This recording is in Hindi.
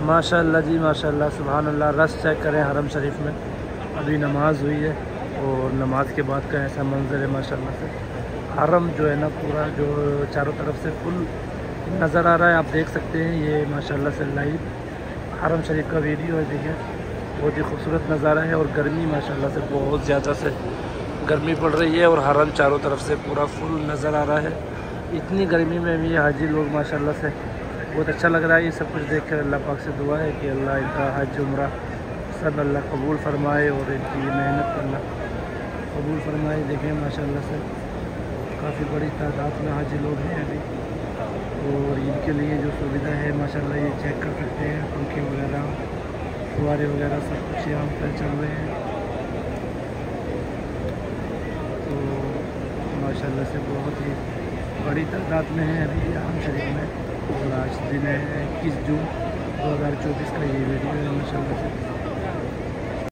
माशाल्लाह जी माशाल्लाह, सुभान अल्लाह। रस चेक करें हरम शरीफ में, अभी नमाज हुई है और नमाज के बाद का ऐसा मंजर है माशाल्लाह से। हरम जो है ना पूरा जो चारों तरफ से फुल नज़र आ रहा है, आप देख सकते हैं। ये माशाल्लाह से लाइव हरम शरीफ का वीडियो है। देखिए बहुत ही खूबसूरत नज़ारा है और गर्मी माशाल्लाह से बहुत ज़्यादा से गर्मी पड़ रही है और हरम चारों तरफ से पूरा फुल नज़र आ रहा है। इतनी गर्मी में भी हाजी लोग माशाल्लाह से बहुत अच्छा लग रहा है। ये सब कुछ देख कर अल्लाह पाक से दुआ है कि अल्लाह इनका हज उम्रा सब अल्लाह कबूल फरमाए और इनकी मेहनत अल्लाह कबूल फरमाए। देखें माशाल्लाह से काफ़ी बड़ी तादाद में हाजी लोग हैं अभी और इनके लिए जो सुविधा है माशाल्लाह ये चेक कर सकते हैं। पंखे वगैरह, फुहारे वगैरह सब कुछ यहाँ पर चल रहे हैं। तो माशाल्लाह से बहुत ही बड़ी तादाद में है अभी हरम शरीफ में। और आज दिन है 21 जून 2024 का ये वीडियो है माशाल्लाह से।